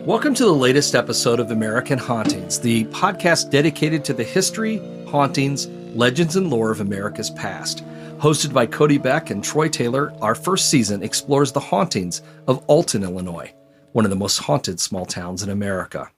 Welcome to the latest episode of American Hauntings, the podcast dedicated to the history, hauntings, legends, and lore of America's past. Hosted by Cody, Beck, and Troy Taylor, our first season explores the hauntings of Alton, Illinois, one of the most haunted small towns in America.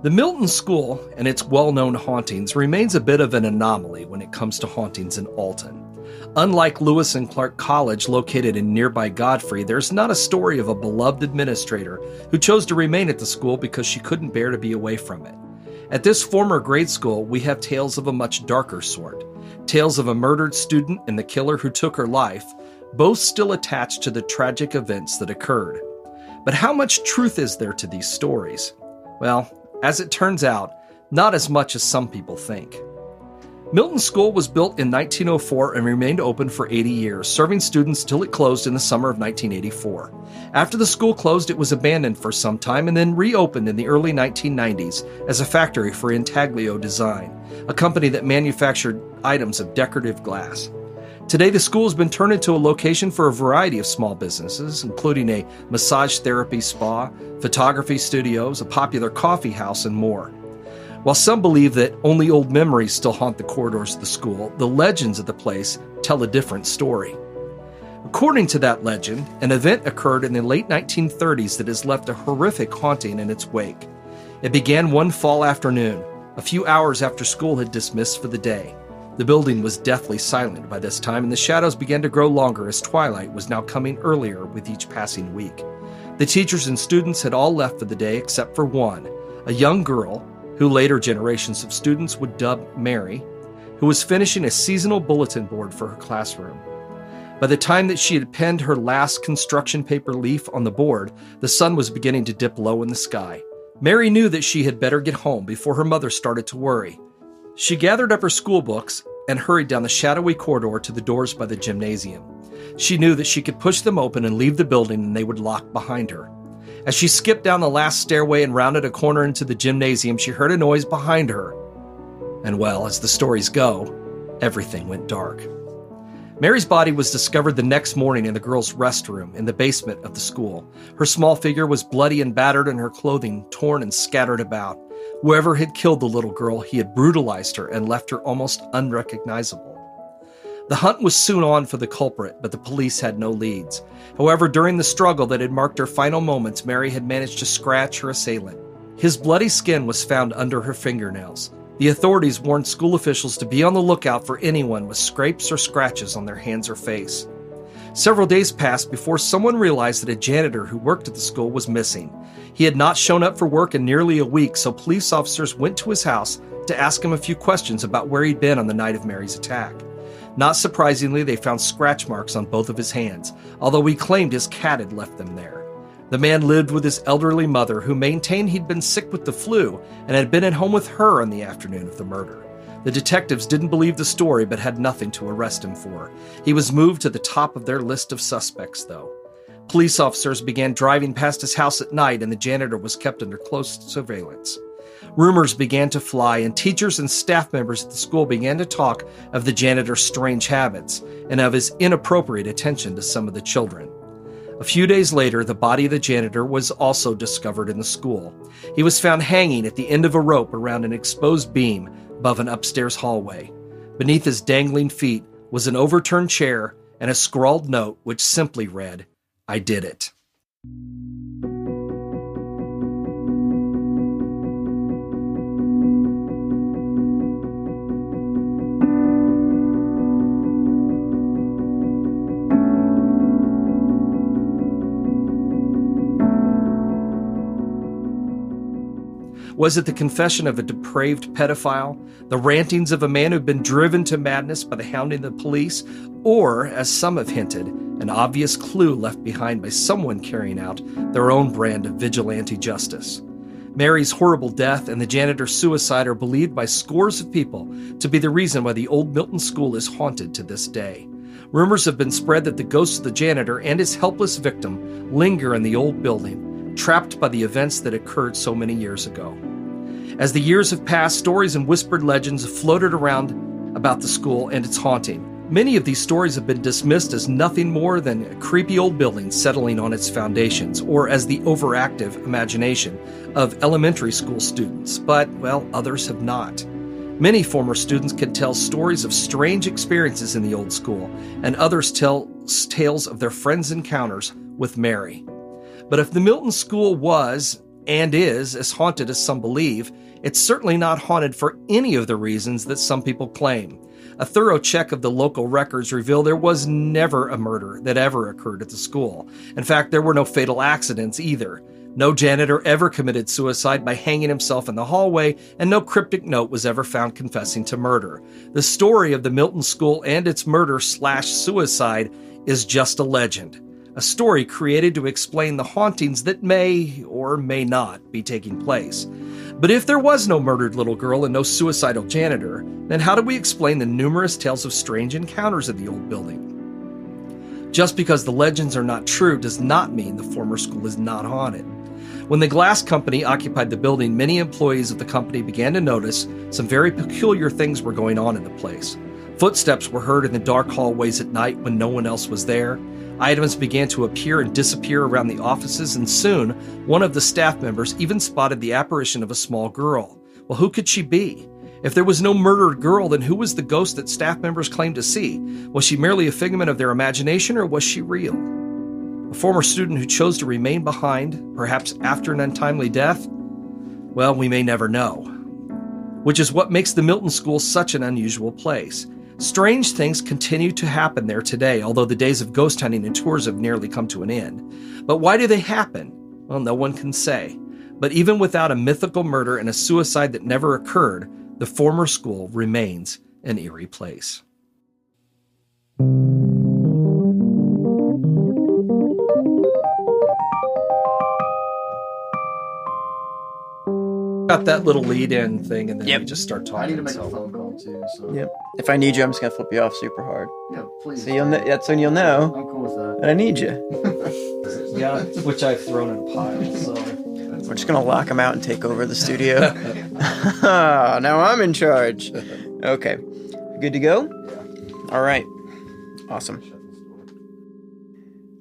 The Milton School and its well-known hauntings remains a bit of an anomaly when it comes to hauntings in Alton. Unlike Lewis and Clark College located in nearby Godfrey, there's not a story of a beloved administrator who chose to remain at the school because she couldn't bear to be away from it. At this former grade school, we have tales of a much darker sort. Tales of a murdered student and the killer who took her life, both still attached to the tragic events that occurred. But how much truth is there to these stories? Well, as it turns out, not as much as some people think. Milton School was built in 1904 and remained open for 80 years, serving students till it closed in the summer of 1984. After the school closed, it was abandoned for some time and then reopened in the early 1990s as a factory for Intaglio Design, a company that manufactured items of decorative glass. Today, the school has been turned into a location for a variety of small businesses, including a massage therapy spa, photography studios, a popular coffee house, and more. While some believe that only old memories still haunt the corridors of the school, the legends of the place tell a different story. According to that legend, an event occurred in the late 1930s that has left a horrific haunting in its wake. It began one fall afternoon, a few hours after school had dismissed for the day. The building was deathly silent by this time, and the shadows began to grow longer as twilight was now coming earlier with each passing week. The teachers and students had all left for the day except for one, a young girl, who later generations of students would dub Mary, who was finishing a seasonal bulletin board for her classroom. By the time that she had penned her last construction paper leaf on the board, the sun was beginning to dip low in the sky. Mary knew that she had better get home before her mother started to worry. She gathered up her school books and hurried down the shadowy corridor to the doors by the gymnasium. She knew that she could push them open and leave the building and they would lock behind her. As she skipped down the last stairway and rounded a corner into the gymnasium, she heard a noise behind her. And well, as the stories go, everything went dark. Mary's body was discovered the next morning in the girls' restroom in the basement of the school. Her small figure was bloody and battered and her clothing torn and scattered about. Whoever had killed the little girl, he had brutalized her and left her almost unrecognizable. The hunt was soon on for the culprit, but the police had no leads. However, during the struggle that had marked her final moments, Mary had managed to scratch her assailant. His bloody skin was found under her fingernails. The authorities warned school officials to be on the lookout for anyone with scrapes or scratches on their hands or face. Several days passed before someone realized that a janitor who worked at the school was missing. He had not shown up for work in nearly a week, so police officers went to his house to ask him a few questions about where he'd been on the night of Mary's attack. Not surprisingly, they found scratch marks on both of his hands, although he claimed his cat had left them there. The man lived with his elderly mother, who maintained he'd been sick with the flu and had been at home with her on the afternoon of the murder. The detectives didn't believe the story but had nothing to arrest him for. He was moved to the top of their list of suspects, though. Police officers began driving past his house at night and the janitor was kept under close surveillance. Rumors began to fly and teachers and staff members at the school began to talk of the janitor's strange habits and of his inappropriate attention to some of the children. A few days later, the body of the janitor was also discovered in the school. He was found hanging at the end of a rope around an exposed beam above an upstairs hallway. Beneath his dangling feet was an overturned chair and a scrawled note which simply read, "I did it." Was it the confession of a depraved pedophile, the rantings of a man who'd been driven to madness by the hounding of the police, or, as some have hinted, an obvious clue left behind by someone carrying out their own brand of vigilante justice? Mary's horrible death and the janitor's suicide are believed by scores of people to be the reason why the old Milton School is haunted to this day. Rumors have been spread that the ghost of the janitor and his helpless victim linger in the old building, trapped by the events that occurred so many years ago. As the years have passed, stories and whispered legends have floated around about the school and its haunting. Many of these stories have been dismissed as nothing more than a creepy old building settling on its foundations, or as the overactive imagination of elementary school students. But, well, others have not. Many former students can tell stories of strange experiences in the old school, and others tell tales of their friends' encounters with Mary. But if the Milton School was, and is, as haunted as some believe, it's certainly not haunted for any of the reasons that some people claim. A thorough check of the local records reveal there was never a murder that ever occurred at the school. In fact, there were no fatal accidents either. No janitor ever committed suicide by hanging himself in the hallway, and no cryptic note was ever found confessing to murder. The story of the Milton School and its murder/suicide is just a legend. A story created to explain the hauntings that may or may not be taking place. But if there was no murdered little girl and no suicidal janitor, then how do we explain the numerous tales of strange encounters at the old building? Just because the legends are not true does not mean the former school is not haunted. When the glass company occupied the building, many employees of the company began to notice some very peculiar things were going on in the place. Footsteps were heard in the dark hallways at night when no one else was there. Items began to appear and disappear around the offices, and soon one of the staff members even spotted the apparition of a small girl. Well, who could she be? If there was no murdered girl, then who was the ghost that staff members claimed to see? Was she merely a figment of their imagination, or was she real? A former student who chose to remain behind, perhaps after an untimely death? Well, we may never know. Which is what makes the Milton School such an unusual place. Strange things continue to happen there today, although the days of ghost hunting and tours have nearly come to an end. But why do they happen? Well, no one can say. But even without a mythical murder and a suicide that never occurred, the former school remains an eerie place. Got that little lead-in thing, and then we just start talking. I need to make a phone call too. So. Yep. If I need you, I'm just gonna flip you off super hard. Yeah, please. So that's when you'll know. I'm cool with that. That I need you. Yeah, which I've thrown in a pile. So we're just gonna lock him out and take over the studio. Now I'm in charge. Okay, good to go. Yeah. All right. Awesome.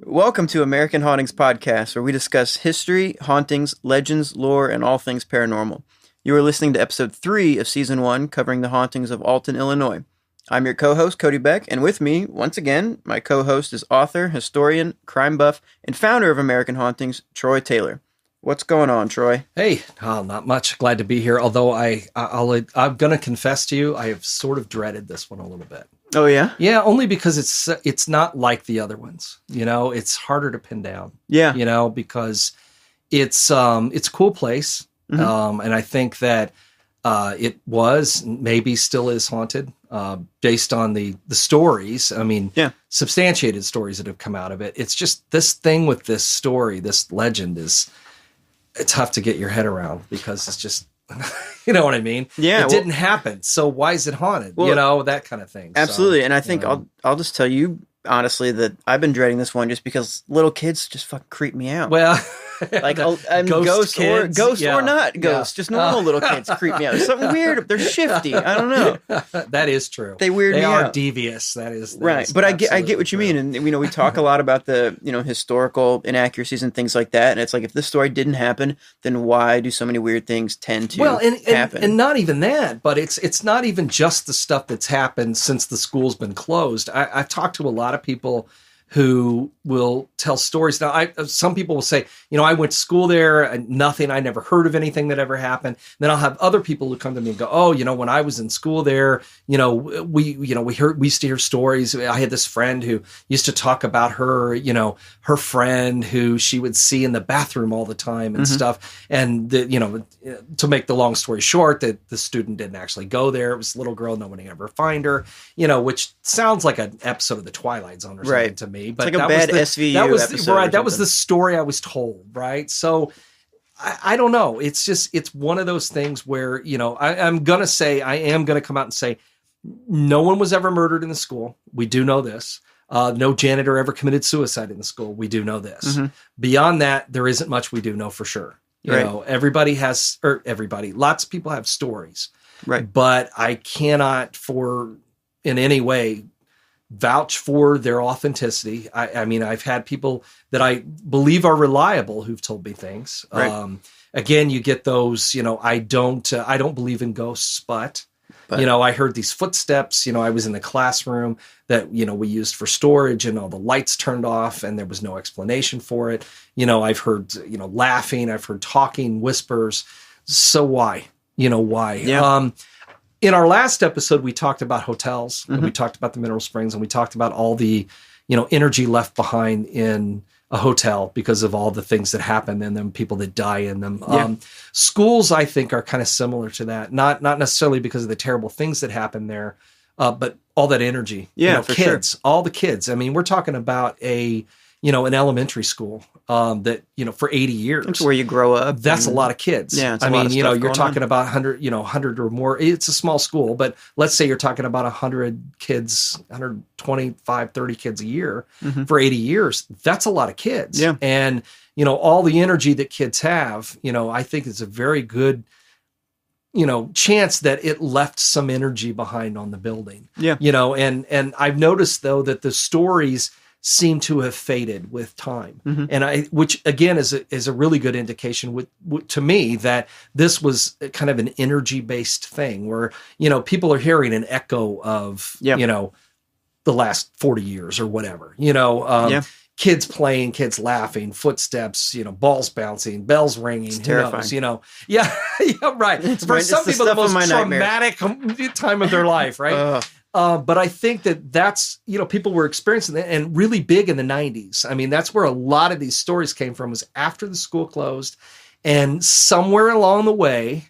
Welcome to American Hauntings Podcast, where we discuss history, hauntings, legends, lore, and all things paranormal. You are listening to episode 3 of season 1, covering the hauntings of Alton, Illinois. I'm your co-host, Cody Beck, and with me, once again, my co-host is author, historian, crime buff, and founder of American Hauntings, Troy Taylor. What's going on, Troy? Hey, not much. Glad to be here. Although I'm going to confess to you, I have sort of dreaded this one a little bit. Oh yeah? Yeah, only because it's not like the other ones. You know, it's harder to pin down. Yeah. You know, because it's a cool place. Mm-hmm. And I think that it was, maybe still is haunted, based on the stories. I mean, substantiated stories that have come out of it. It's just this thing with this story, this legend it's tough to get your head around because it's just, you know what I mean? Yeah. It didn't happen. So why is it haunted? Well, you know, that kind of thing. Absolutely. So, and I think I'll just tell you honestly that I've been dreading this one just because little kids just fucking creep me out. Well, like ghost or not ghost, just normal little kids creep me out. There's something weird. They're shifty. I don't know. That is true. They weird me out. They are devious. That is right. But I get what you mean. And you know, we talk a lot about the, you know, historical inaccuracies and things like that. And it's like, if this story didn't happen, then why do so many weird things tend to happen? And not even that, but it's not even just the stuff that's happened since the school's been closed. I've talked to a lot of people who will tell stories. Now, some people will say, you know, I went to school there and I never heard of anything that ever happened. Then I'll have other people who come to me and go, oh, you know, when I was in school there, you know, we used to hear stories. I had this friend who used to talk about her, you know, her friend who she would see in the bathroom all the time and stuff. And you know, to make the long story short, that the student didn't actually go there. It was a little girl. No one could ever find her, you know, which sounds like an episode of the Twilight Zone or something to me. But it's like a bad SVU episode. Right. That was the story I was told. Right. So I don't know. It's one of those things where, you know, I am going to come out and say no one was ever murdered in the school. We do know this. No janitor ever committed suicide in the school. We do know this. Mm-hmm. Beyond that, there isn't much we do know for sure. You Right. know, lots of people have stories. Right. But I cannot in any way vouch for their authenticity. I mean, I've had people that I believe are reliable who've told me things. Right. Again, you get those, you know, I don't believe in ghosts, but, you know, I heard these footsteps, you know, I was in the classroom that, you know, we used for storage and all the lights turned off and there was no explanation for it. You know, I've heard, you know, laughing, I've heard talking, whispers. So why? You know, why? Yeah. In our last episode, we talked about hotels, and Mm-hmm. we talked about the mineral springs, and we talked about all the, you know, energy left behind in a hotel because of all the things that happen in them, people that die in them. Yeah. Schools, I think, are kind of similar to that. Not necessarily because of the terrible things that happen there, but all that energy. Yeah, you know, for kids, all the kids. I mean, we're talking about an elementary school that, you know, for 80 years. It's where you grow up. That's a lot of kids. Yeah, it's a I lot mean, of you know, stuff you're going talking on. about 100 or more. It's a small school, but let's say you're talking about 100 kids, 125, 30 kids a year for 80 years. That's a lot of kids. Yeah. And, you know, all the energy that kids have, you know, I think is a very good, you know, chance that it left some energy behind on the building. Yeah. You know, and I've noticed though that the stories seem to have faded with time. And which again is a really good indication to me that this was kind of an energy based thing where, you know, people are hearing an echo of, you know, the last 40 years or whatever, you know, kids playing, kids laughing, footsteps, you know, balls bouncing, bells ringing, It's who terrifying. knows, you know? Yeah. Yeah. Right. For some the people, the stuff of most my traumatic time of their life. Right. But I think that's, you know, people were experiencing that and really big in the 90s. I mean, that's where a lot of these stories came from, was after the school closed, and somewhere along the way,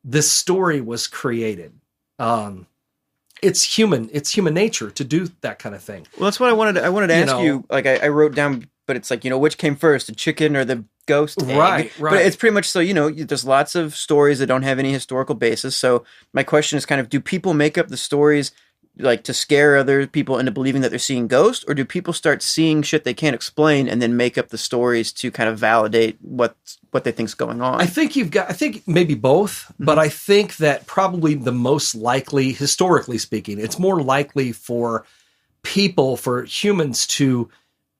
this story was created. It's human nature to do that kind of thing. Well, that's what I wanted to ask know. you. Like I wrote down, but it's like, you know, which came first, the chicken or the ghost egg? Right. But it's pretty much so, you know, there's lots of stories that don't have any historical basis. So my question is kind of, do people make up the stories like to scare other people into believing that they're seeing ghosts, or do people start seeing shit they can't explain and then make up the stories to kind of validate what they think's going on? I think maybe both, but I think that probably the most likely, historically speaking, it's more likely for humans to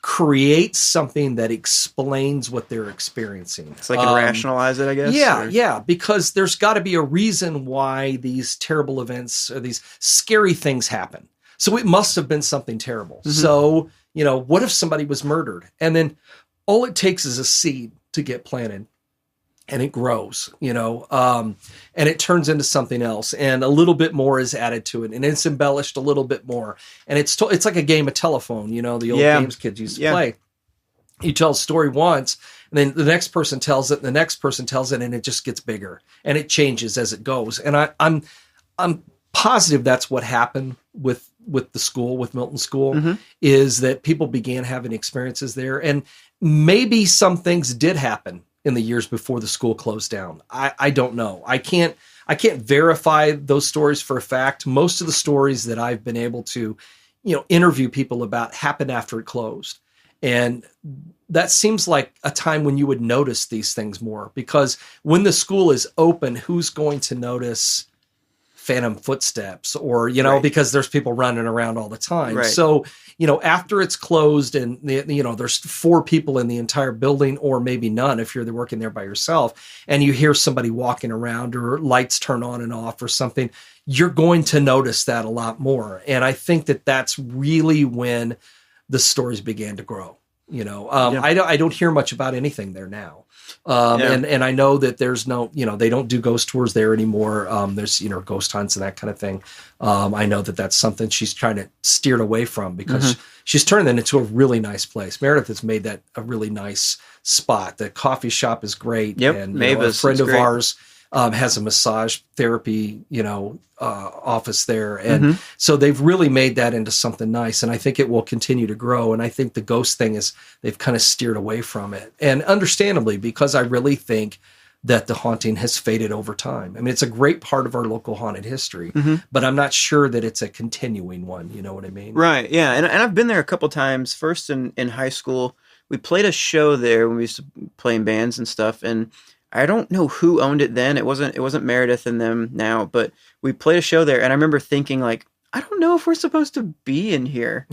create something that explains what they're experiencing. So they can rationalize it, I guess? Yeah, because there's got to be a reason why these terrible events or these scary things happen. So it must have been something terrible. So, you know, what if somebody was murdered? And then all it takes is a seed to get planted. And it grows, you know, and it turns into something else, and a little bit more is added to it, and it's embellished a little bit more, and it's like a game of telephone, you know, the old games kids used to play. You tell a story once, and then the next person tells it, and the next person tells it, and it just gets bigger, and it changes as it goes. And I'm positive that's what happened with the school, with Milton School, is that people began having experiences there, and maybe some things did happen in the years before the school closed down. I don't know. I can't verify those stories for a fact. Most of the stories that I've been able to, you know, interview people about happened after it closed. And that seems like a time when you would notice these things more, because when the school is open, who's going to notice phantom footsteps or, you know, because there's people running around all the time. Right. So, you know, after it's closed and, you know, there's 4 people in the entire building, or maybe none if you're working there by yourself, and you hear somebody walking around or lights turn on and off or something, you're going to notice that a lot more. And I think that that's really when the stories began to grow. You know, I don't hear much about anything there now. And I know that there's no, you know, they don't do ghost tours there anymore. There's, you know, ghost hunts and that kind of thing. I know that that's something she's trying to steer away from, because she's turned that into a really nice place. Meredith has made that a really nice spot. The coffee shop is great. Yep. And Mavis, a friend of great. ours has a massage therapy, you know, office there. And so they've really made that into something nice. And I think it will continue to grow. And I think the ghost thing they've kind of steered away from it. And understandably, because I really think that the haunting has faded over time. I mean, it's a great part of our local haunted history, Mm-hmm. but I'm not sure that it's a continuing one. You know what I mean? Right. Yeah. And I've been there a couple times. First in high school, we played a show there when we used to play in bands and stuff. And I don't know who owned it then. It wasn't Meredith and them now, but we played a show there. And I remember thinking like, I don't know if we're supposed to be in here.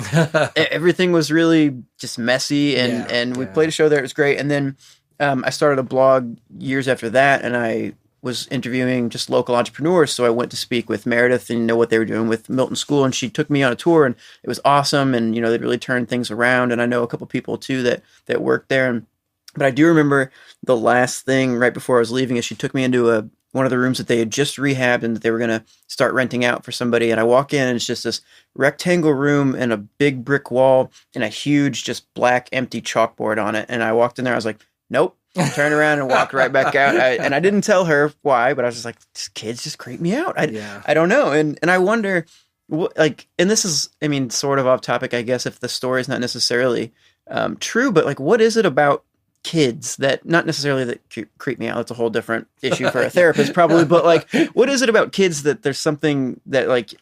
Everything was really just messy. And we played a show there. It was great. And then I started a blog years after that, and I was interviewing just local entrepreneurs. So I went to speak with Meredith and know what they were doing with Milton School, and she took me on a tour, and it was awesome. And they'd really turned things around. And I know a couple people too that worked there. But I do remember the last thing right before I was leaving is she took me into one of the rooms that they had just rehabbed and that they were going to start renting out for somebody. And I walk in, and it's just this rectangle room and a big brick wall and a huge, just black, empty chalkboard on it. And I walked in there, I was like, nope. Turned around and walked right back out. And I didn't tell her why, but I was just like, these kids just creep me out. I don't know. And I wonder, and this is, I mean, sort of off topic, I guess, if the story is not necessarily true, but like, what is it about kids that not necessarily that creep me out? That's a whole different issue for a therapist probably, but like, what is it about kids that there's something that like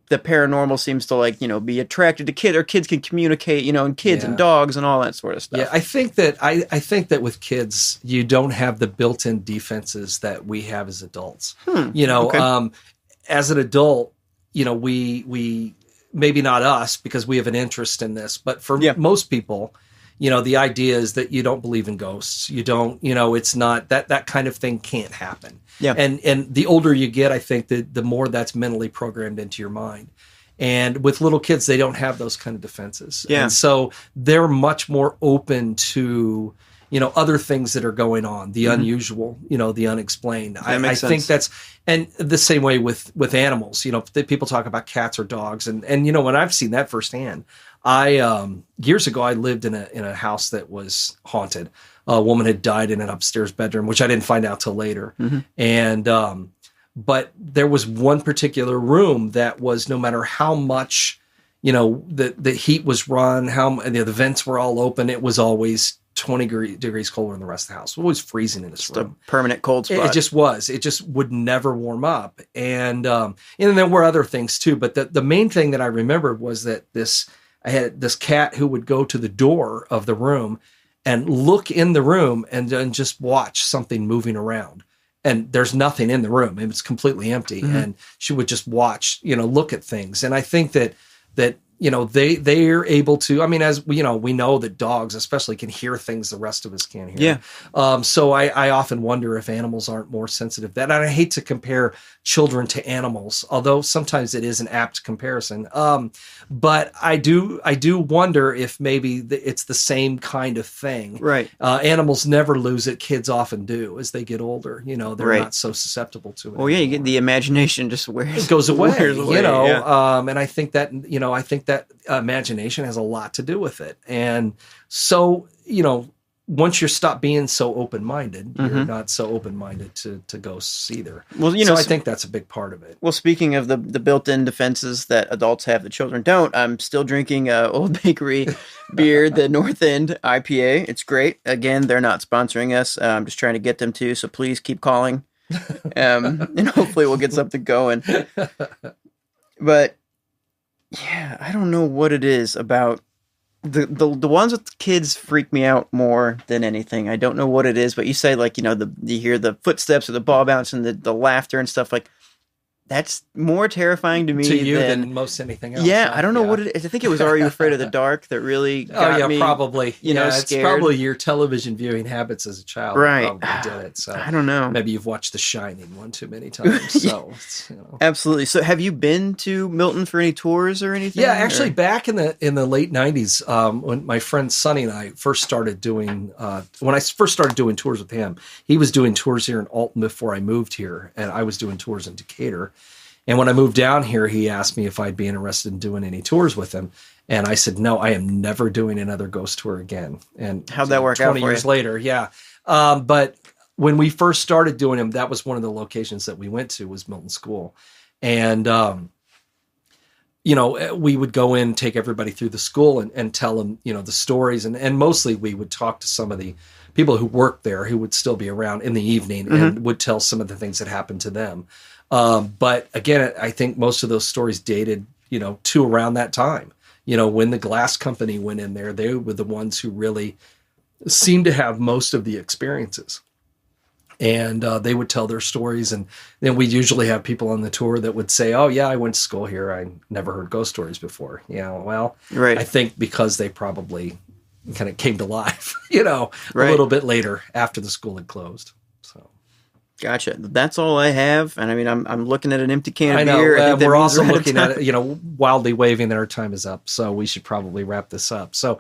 the paranormal seems to like, be attracted to kids, or kids can communicate, and kids and dogs and all that sort of stuff. Yeah, I think that with kids, you don't have the built-in defenses that we have as adults. Okay. As an adult, we maybe not us because we have an interest in this, but for most people, the idea is that you don't believe in ghosts. You don't, it's not that kind of thing can't happen. Yeah. And the older you get, I think that the more that's mentally programmed into your mind. And with little kids, they don't have those kind of defenses. Yeah. And so they're much more open to, other things that are going on, the unusual, the unexplained. I think that's, and the same way with animals, people talk about cats or dogs. And when I've seen that firsthand, years ago, I lived in a house that was haunted. A woman had died in an upstairs bedroom, which I didn't find out till later. Mm-hmm. And, but there was one particular room that was, no matter how much, the heat was run, how the vents were all open, it was always 20 degrees colder than the rest of the house. It was freezing in this room. A permanent cold spot. It just was. It just would never warm up. And there were other things too. But the main thing that I remembered was that I had this cat who would go to the door of the room and look in the room and just watch something moving around. And there's nothing in the room. It was completely empty. Mm-hmm. And she would just watch, look at things. And I think that they're able to, I mean, as we know that dogs especially can hear things the rest of us can't hear. Yeah. So I often wonder if animals aren't more sensitive to that. And I hate to compare children to animals, although sometimes it is an apt comparison. But I do wonder if maybe it's the same kind of thing. Right. Animals never lose it. Kids often do as they get older. They're not so susceptible to it. Well, yeah, you get the imagination just it goes away. And I think that, that imagination has a lot to do with it. And so, once you stop being so open-minded, you're not so open-minded to ghosts either. Well, so I think that's a big part of it. Well, speaking of the built-in defenses that adults have that children don't, I'm still drinking Old Bakery beer, the North End IPA. It's great. Again, they're not sponsoring us. I'm just trying to get them to, so please keep calling. And hopefully we'll get something going. But yeah, I don't know what it is about the ones with kids freak me out more than anything. I don't know what it is, but you say like, you hear the footsteps or the ball bounce and the laughter and stuff like that's more terrifying to me than most anything else. Yeah, I don't know what it is. I think it was Are You Afraid of the Dark that really got me. Probably. Scared. It's probably your television viewing habits as a child. Right. Probably did it. So I don't know. Maybe you've watched The Shining one too many times. So Absolutely. So have you been to Milton for any tours or anything? Yeah, actually back in the late 90s, when my friend Sonny and I first started doing tours with him, he was doing tours here in Alton before I moved here, and I was doing tours in Decatur. And when I moved down here, he asked me if I'd be interested in doing any tours with him. And I said, no, I am never doing another ghost tour again. And how'd that work out for you? 20 years later, yeah. But when we first started doing them, that was one of the locations that we went to was Milton School. And, we would go in, take everybody through the school and tell them, the stories. And mostly we would talk to some of the people who worked there who would still be around in the evening and would tell some of the things that happened to them. But again, I think most of those stories dated, to around that time, when the glass company went in there, they were the ones who really seemed to have most of the experiences. And they would tell their stories. And then we'd usually have people on the tour that would say, oh, yeah, I went to school here. I never heard ghost stories before. Well, right. I think because they probably kind of came to life, a little bit later after the school had closed. So. Gotcha. That's all I have. And I mean, I'm looking at an empty can of I know. beer. I think we're also looking at it, wildly waving that our time is up. So we should probably wrap this up. So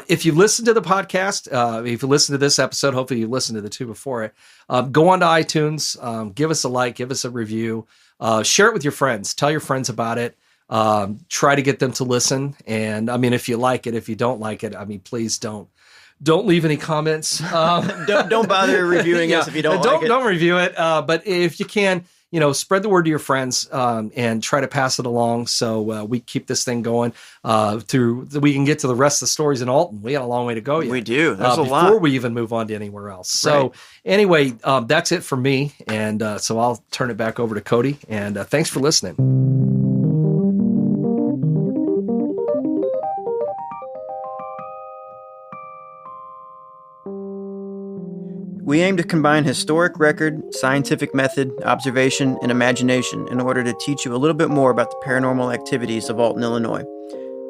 if you listen to the podcast, if you listen to this episode, hopefully you listened to the two before it, go on to iTunes, give us a like, give us a review, share it with your friends, tell your friends about it. Try to get them to listen. And I mean, if you like it, if you don't like it, I mean, please don't leave any comments. Don't bother reviewing us if you don't like it. Don't review it. But if you can, spread the word to your friends and try to pass it along so we keep this thing going we can get to the rest of the stories in Alton. We got a long way to go yet. We do. There's a lot. Before we even move on to anywhere else. So anyway, that's it for me. And so I'll turn it back over to Cody. And thanks for listening. We aim to combine historic record, scientific method, observation, and imagination in order to teach you a little bit more about the paranormal activities of Alton, Illinois.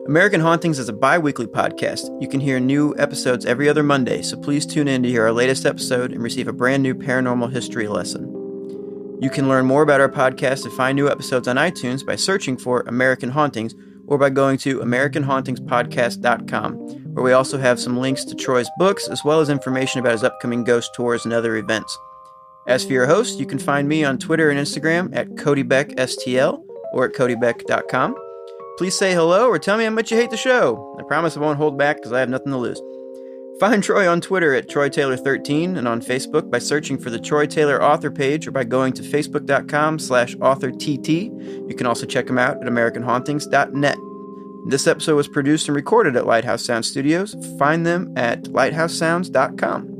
American Hauntings is a bi-weekly podcast. You can hear new episodes every other Monday, so please tune in to hear our latest episode and receive a brand new paranormal history lesson. You can learn more about our podcast and find new episodes on iTunes by searching for American Hauntings or by going to AmericanHauntingsPodcast.com, where we also have some links to Troy's books, as well as information about his upcoming ghost tours and other events. As for your host, you can find me on Twitter and Instagram at CodyBeckSTL or at CodyBeck.com. Please say hello or tell me how much you hate the show. I promise I won't hold back because I have nothing to lose. Find Troy on Twitter at TroyTaylor13 and on Facebook by searching for the Troy Taylor author page or by going to Facebook.com/authorTT. You can also check him out at AmericanHauntings.net. This episode was produced and recorded at Lighthouse Sounds Studios. Find them at lighthousesounds.com.